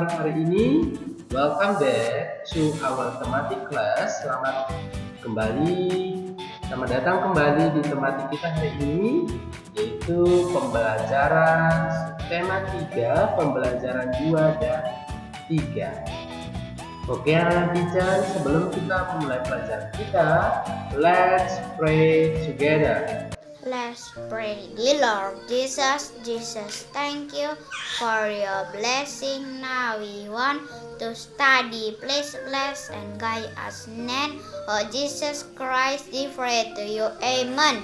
hari ini. Welcome back to our thematic class. Selamat datang kembali di tematik kita hari ini, yaitu pembelajaran tema 3, pembelajaran 2 dan 3. Oke anak teacher, sebelum kita memulai pelajaran kita, let's pray together. Let's pray. Dear Lord Jesus, thank you for your blessing. Now we want to study. Please bless and guide us. Name of Jesus Christ, we pray to you. Amen.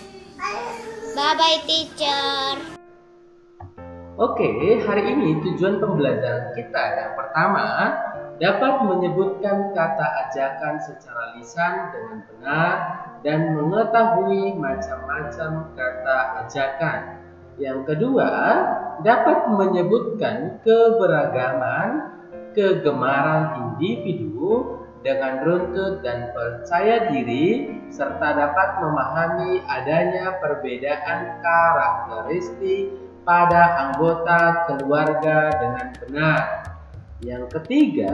Bye-bye, teacher. Oke, hari ini tujuan pembelajaran kita yang pertama, dapat menyebutkan kata ajakan secara lisan dengan benar dan mengetahui macam-macam kata ajakan. Yang kedua, dapat menyebutkan keberagaman, kegemaran individu dengan runtut dan percaya diri, serta dapat memahami adanya perbedaan karakteristik pada anggota keluarga dengan benar. Yang ketiga,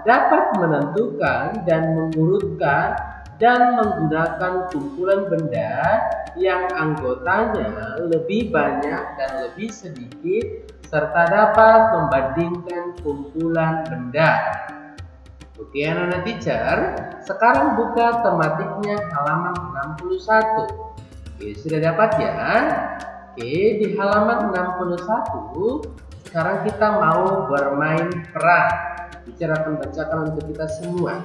dapat menentukan dan mengurutkan dan menggunakan kumpulan benda yang anggotanya lebih banyak dan lebih sedikit, serta dapat membandingkan kumpulan benda. Oke anak-anak teacher, sekarang buka tematiknya halaman 61. Oke, sudah dapat ya? Oke, di halaman 61 sekarang kita mau bermain peran. Bicara akan bacakan untuk kita semua.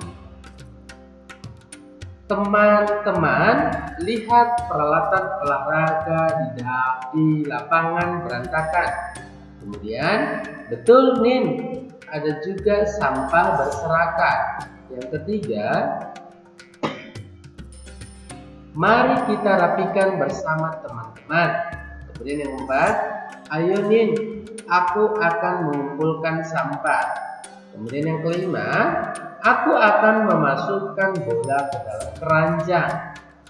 Teman-teman, lihat peralatan olahraga di lapangan berantakan. Kemudian, betul Nin, ada juga sampah berserakan. Yang ketiga, mari kita rapikan bersama teman-teman. Kemudian yang keempat, ayo Nin, aku akan mengumpulkan sampah. Kemudian yang kelima, aku akan memasukkan bola ke dalam keranjang.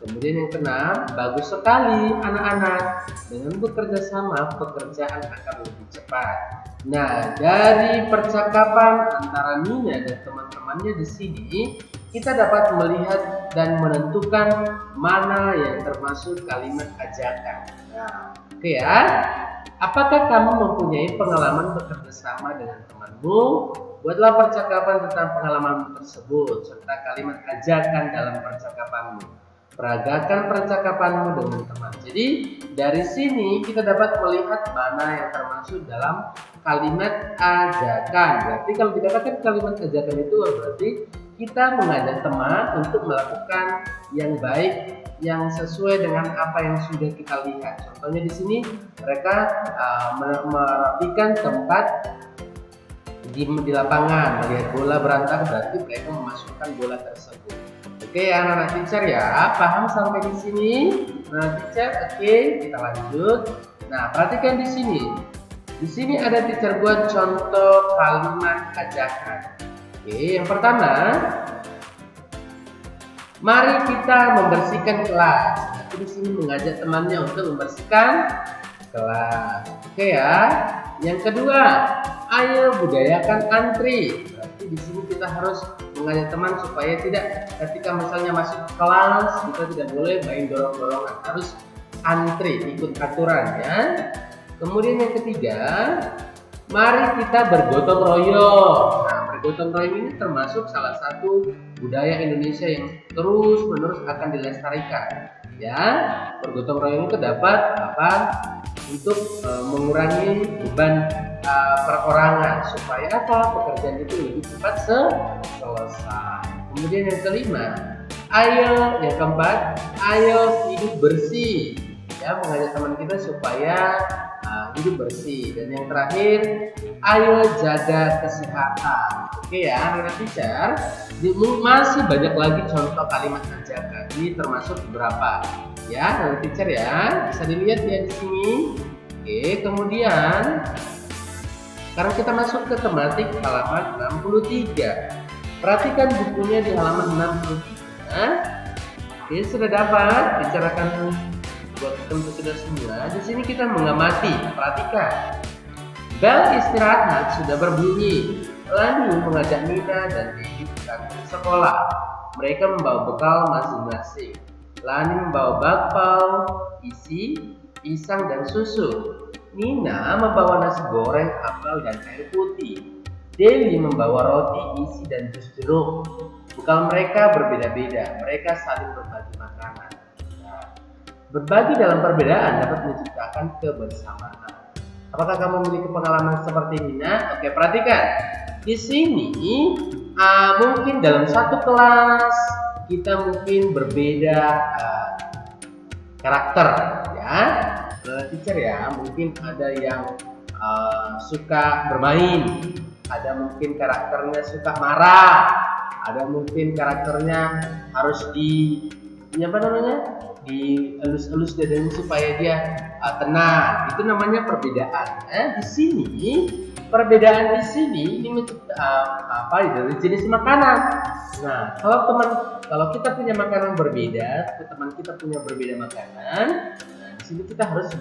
Kemudian yang keenam, bagus sekali anak-anak. Dengan bekerja sama, pekerjaan akan lebih cepat. Nah, dari percakapan antara Nina dan teman-temannya di sini, kita dapat melihat dan menentukan mana yang termasuk kalimat ajakan. Nah, oke ya. Apakah kamu mempunyai pengalaman bekerja sama dengan temanmu? Buatlah percakapan tentang pengalaman tersebut serta kalimat ajakan dalam percakapanmu. Peragakan percakapanmu dengan teman. Jadi dari sini kita dapat melihat mana yang termasuk dalam kalimat ajakan. Berarti kalau dikatakan kalimat ajakan itu berarti kita mengajak teman untuk melakukan yang baik, yang sesuai dengan apa yang sudah kita lihat. Contohnya di sini mereka merapikan tempat di lapangan, melihat bola berantakan, berarti mereka memasukkan bola tersebut. Oke anak-anak teacher ya, paham sampai di sini? Anak teacher, oke, kita lanjut. Nah, perhatikan di sini. Di sini ada teacher buat contoh kalimat ajakan. Oke, yang pertama, mari kita membersihkan kelas. Jadi di sini mengajak temannya untuk membersihkan kelas. Oke ya. Yang kedua, ayo budayakan antri. Berarti di sini kita harus mengajak teman supaya tidak, ketika misalnya masuk kelas, kita tidak boleh main dorong-dorongan, harus antri, ikut aturan ya. Kemudian yang ketiga, mari kita bergotong royong. Nah, bergotong royong ini termasuk salah satu budaya Indonesia yang terus-menerus akan dilestarikan. Ya, bergotong royong itu dapat untuk mengurangi beban perorangan supaya pekerjaan itu lebih cepat selesai. Kemudian yang kelima, yang keempat, ayo hidup bersih. Ya, mengajak teman kita supaya hidup bersih. Dan yang terakhir, ayo jaga kesehatan. Oke ya, anak-anak teacher, masih banyak lagi contoh kalimat ajakan. Ini termasuk beberapa ya, anak teacher ya, bisa dilihat ya di sini. Oke, kemudian sekarang kita masuk ke tematik halaman 63. Perhatikan bukunya di halaman 63. Oke, sudah dapat bicarakan buat tentu sudah semua. Di sini kita mengamati, perhatikan. Bel istirahat sudah berbunyi. Lani mengajak Nina dan Dewi ke kantin sekolah. Mereka membawa bekal masing-masing. Lani membawa bakpao, isi, pisang dan susu. Nina membawa nasi goreng, apel dan air putih. Dewi membawa roti, isi dan jus jeruk. Bekal mereka berbeda-beda. Mereka saling berbagi makanan. Nah, berbagi dalam perbedaan dapat menciptakan kebersamaan. Apakah kamu memiliki pengalaman seperti Nina? Oke, perhatikan. Di sini mungkin dalam satu kelas kita mungkin berbeda karakter, ya. Teacher ya, mungkin ada yang suka bermain, ada mungkin karakternya suka marah, ada mungkin karakternya harus dielus-elus dadanya supaya dia tenang. Itu namanya perbedaan. Di sini perbedaan di sini ini dari jenis makanan. Nah, kalau kita punya makanan berbeda, teman kita punya berbeda makanan. Nah, di sini kita harus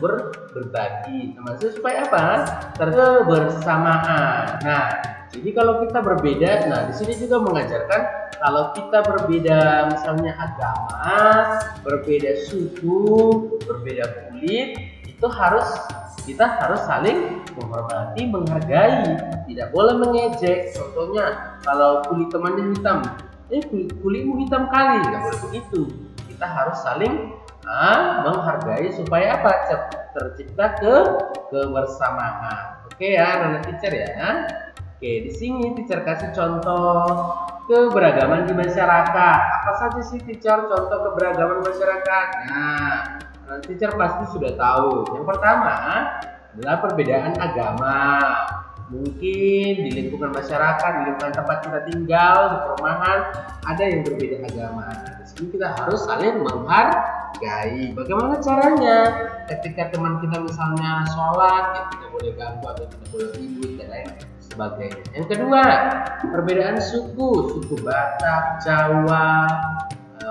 berbagi, termasuk supaya apa? Kebersamaan. Nah, jadi kalau kita berbeda, nah di sini juga mengajarkan kalau kita berbeda misalnya agama, berbeda suku, berbeda kulit, itu kita harus saling menghormati, menghargai, tidak boleh mengejek. Contohnya kalau kulit temannya hitam, kulitmu hitam kali, nggak boleh begitu. Kita harus saling menghargai supaya apa? Tercipta kebersamaan. Oke ya, anak teacher ya. Oke, di sini teacher kasih contoh keberagaman di masyarakat. Apa saja sih teacher contoh keberagaman masyarakat? Nah, teacher pasti sudah tahu. Yang pertama adalah perbedaan agama. Mungkin di lingkungan masyarakat, di lingkungan tempat kita tinggal, di perumahan, ada yang berbeda agama. Di sini kita harus saling menghargai. Bagaimana caranya? Ketika teman kita misalnya sholat, ya tidak boleh ganggu atau tidak boleh ribut dan lain sebagainya. Yang kedua, perbedaan suku Batak, Jawa,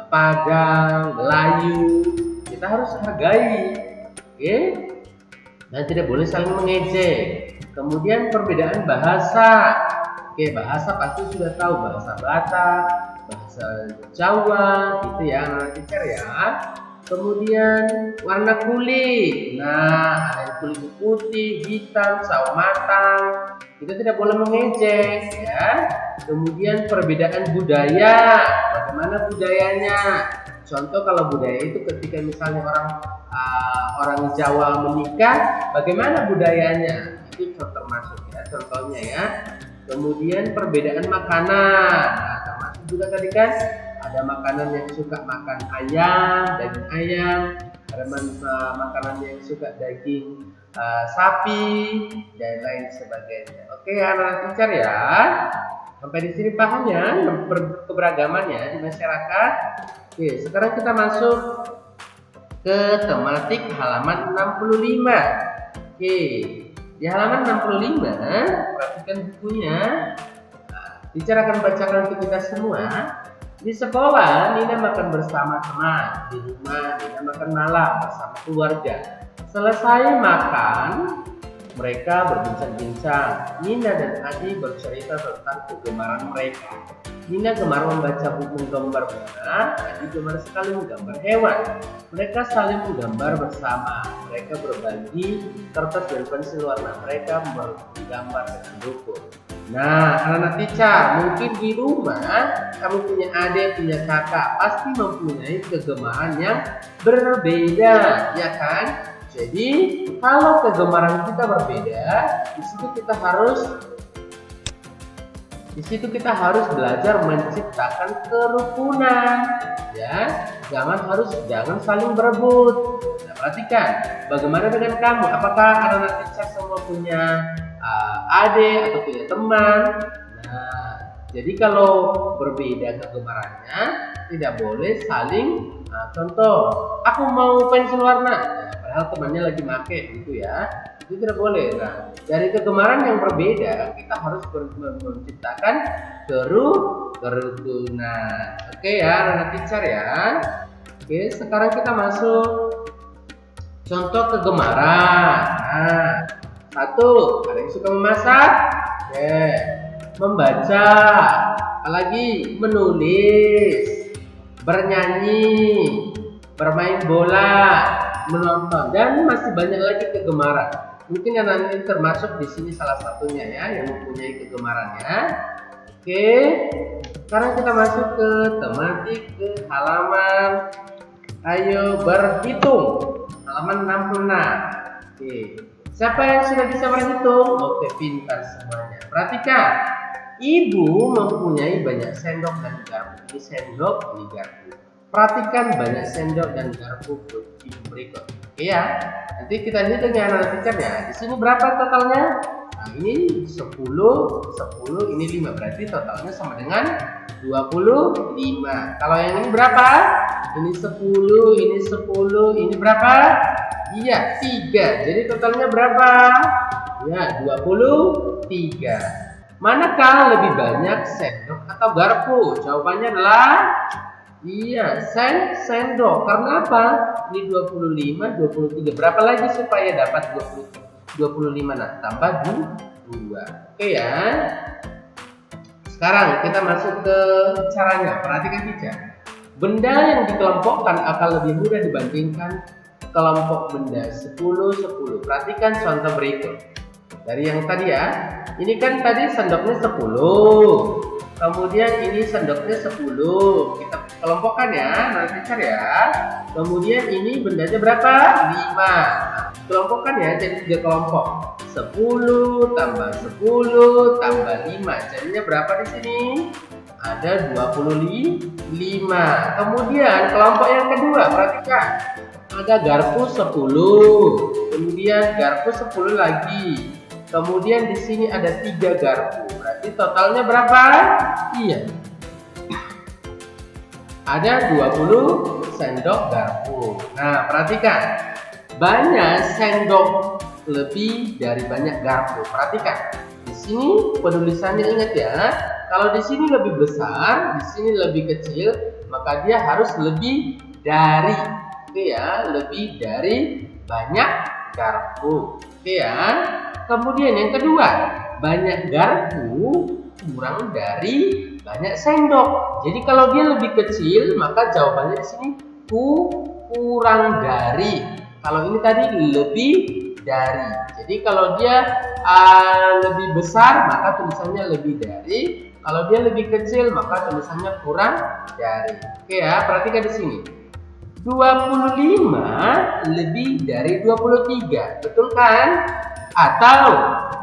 Padang, Melayu, kita harus hargai, oke? Dan tidak boleh saling mengejek. Kemudian perbedaan bahasa, oke, bahasa pasti sudah tahu, bahasa Batak, bahasa Jawa, gitu ya, anak teacher ya. Kemudian warna kulit, nah ada yang kulit putih, hitam, sawo matang, kita tidak boleh mengejek ya. Kemudian perbedaan budaya, bagaimana budayanya? Contoh kalau budaya itu ketika misalnya orang Jawa menikah, bagaimana budayanya? Itu termasuk ya, contohnya ya. Kemudian perbedaan makanan, nah termasuk juga tadi kan ada makanan yang suka makan daging ayam, ada makanan yang suka daging sapi dan lain sebagainya. Oke, anak teacher ya. Sampai di sini paham ya keberagamannya di masyarakat. Oke, sekarang kita masuk ke tematik halaman 65. Oke, di halaman 65 perhatikan bukunya. Teacher akan bacakan untuk kita semua. Di sekolah, Nina makan bersama teman. Di rumah, Nina makan malam bersama keluarga. Selesai makan, mereka berbincang-bincang. Nina dan Adi bercerita tentang kegemaran mereka. Nina gemar membaca buku gambar bunga, Adi gemar sekali menggambar hewan. Mereka saling menggambar bersama. Mereka berbagi kertas dan pensil warna. Mereka menggambar dengan dukun. Nah, anak-anak teacher, mungkin di rumah kamu punya adik, punya kakak, pasti mempunyai kegemaran yang berbeda, ya kan? Jadi, kalau kegemaran kita berbeda, di situ kita harus belajar menciptakan kerukunan, ya. Jangan saling berebut. Nah, perhatikan, bagaimana dengan kamu? Apakah anak-anak teacher semua punya adik atau punya teman? Nah, jadi kalau berbeda kegemarannya, tidak boleh saling contoh, aku mau pensil warna, nah, padahal temannya lagi make gitu ya, itu tidak boleh. Nah, dari kegemaran yang berbeda kita harus menciptakan kerukunan. Oke ya, anak teacher ya. Oke, sekarang kita masuk contoh kegemaran. Nah, Satu, ada yang suka memasak? Oke. Membaca, apalagi menulis, bernyanyi, bermain bola, menonton, dan masih banyak lagi kegemaran. Mungkin anak ini termasuk di sini salah satunya ya yang mempunyai kegemarannya. Oke, sekarang kita masuk ke tematik ke halaman. Ayo berhitung, halaman 66. Oke, siapa yang sudah bisa berhitung? Oke, pintar semuanya. Perhatikan, ibu mempunyai banyak sendok dan garpu. Ini sendok, ini garpu. Perhatikan banyak sendok dan garpu berikut. Oke ya, nanti kita hitung ya anak teachernya. Di sini berapa totalnya? Nah, ini 10, 10, ini 5. Berarti totalnya sama dengan 25. Kalau yang ini berapa? Ini 10, ini 10, ini berapa? Iya, 3. Jadi totalnya berapa? Ya, 23. Manakah lebih banyak sendok atau garpu? Jawabannya adalah iya, sendok. Karena apa? Ini 25, 23. Berapa lagi supaya dapat 25? Nah, tambah 2. Oke ya. Sekarang kita masuk ke caranya. Perhatikan teacher. Benda yang dikelompokkan akan lebih mudah dibandingkan kelompok benda 10, 10. Perhatikan contoh berikut. Dari yang tadi ya. Ini kan tadi sendoknya 10. Kemudian ini sendoknya 10. Kita kelompokkan ya, nanti cari ya. Kemudian ini bendanya berapa? 5. Nah, kelompokkan ya jadi 3 kelompok. 10 tambah 10 tambah 5. Jadinya berapa di sini? Ada 25. Kemudian kelompok yang kedua, perhatikan. Ada garpu 10. Kemudian garpu 10 lagi. Kemudian di sini ada 3 garpu. Berarti totalnya berapa? Iya. Ada 20 sendok garpu. Nah, perhatikan. Banyak sendok lebih dari banyak garpu. Perhatikan. Di sini penulisannya ingat ya. Kalau di sini lebih besar, di sini lebih kecil, maka dia harus lebih dari. Oke ya, lebih dari banyak garpu. Oke ya. Kemudian yang kedua, banyak garpu kurang dari banyak sendok. Jadi kalau dia lebih kecil, maka jawabannya di sini kurang dari. Kalau ini tadi lebih dari. Jadi kalau dia lebih besar, maka tulisannya lebih dari. Kalau dia lebih kecil, maka tulisannya kurang dari. Oke ya, perhatikan di sini. 25 lebih dari 23, betul kan? Atau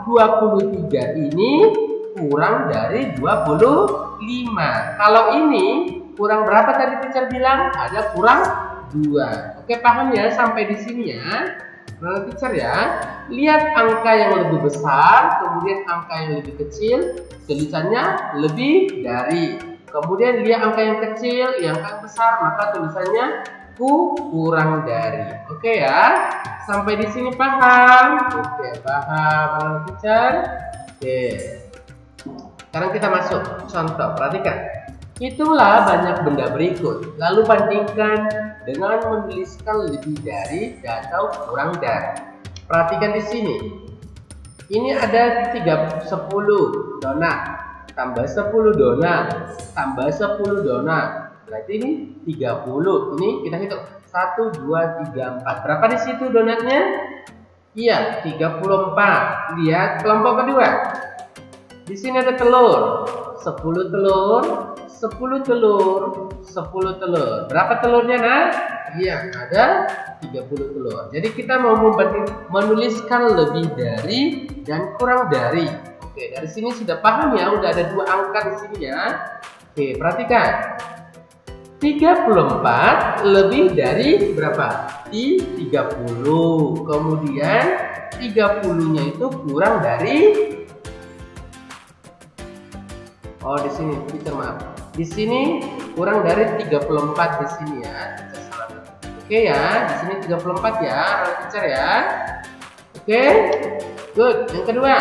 23 ini kurang dari 25. Kalau ini kurang berapa tadi teacher bilang? Ada kurang 2. Oke, paham ya sampai di sini ya. Nah, teacher ya, lihat angka yang lebih besar, kemudian angka yang lebih kecil, tulisannya lebih dari. Kemudian lihat angka yang kecil, yang angka besar, maka tulisannya kurang dari. Oke ya, sampai di sini paham? Oke, paham teacher. Oke, sekarang kita masuk contoh. Perhatikan, hitunglah banyak benda berikut, lalu bandingkan dengan menuliskan lebih dari atau kurang dari. Perhatikan di sini. Ini ada 10 donat, tambah 10 donat, tambah 10 donat. Berarti ini 30. Ini kita hitung. 1, 2, 3, 4. Berapa di situ donatnya? Iya, 34. Lihat kelompok kedua. Di sini ada telur. 10 telur, 10 telur, 10 telur. Berapa telurnya, Nak? Iya, ada 30 telur. Jadi kita mau menuliskan lebih dari dan kurang dari. Oke, dari sini sudah paham ya, udah ada 2 angka di sini ya. Oke, perhatikan. 34 lebih dari berapa? 30. Kemudian 30-nya itu kurang dari di sini, teacher maaf. Di sini kurang dari 34 di sini ya. Oke ya, di sini 34 ya, teacher ya. Oke. Good. Yang kedua.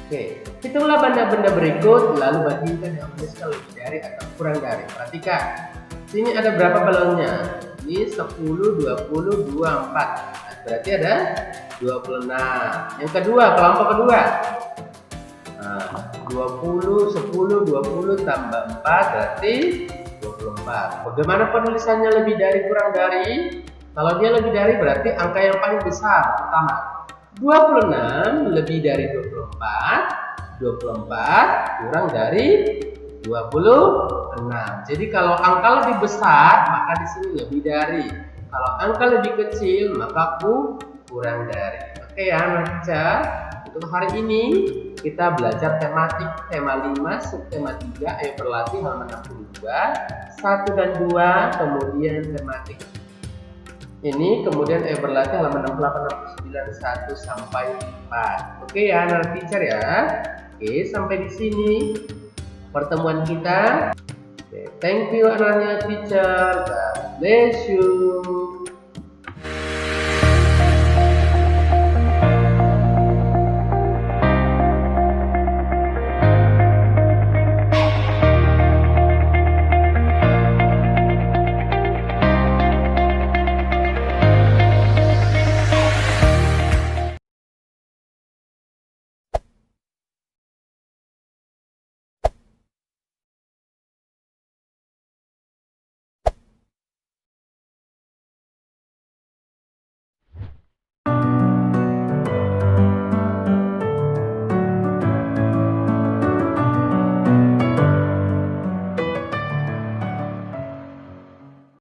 Oke. Hitunglah benda-benda berikut, lalu bandingkan yang menuliskan lebih dari atau kurang dari. Perhatikan, sini ada berapa balonnya? Ini 10, 20, 24. Nah, berarti ada 26. Yang kedua, kelompok kedua. Nah, 20, 10, 20 tambah 4 berarti 24. Bagaimana penulisannya lebih dari kurang dari? Kalau dia lebih dari berarti angka yang paling besar pertama. 26 lebih dari 24, 24 kurang dari 26. Jadi kalau angka lebih besar maka di sini lebih dari. Kalau angka lebih kecil maka kurang dari. Oke ya anak-anak. Untuk hari ini kita belajar tematik tema 5, subtema 3, ayo berlatih halaman 62, 1 dan 2, kemudian tematik ini, kemudian ayo berlatih halaman 68, 69, 1 sampai 4. Oke ya anak teacher ya. Oke, sampai di sini pertemuan kita. Oke, thank you anak-anak teacher. God bless you.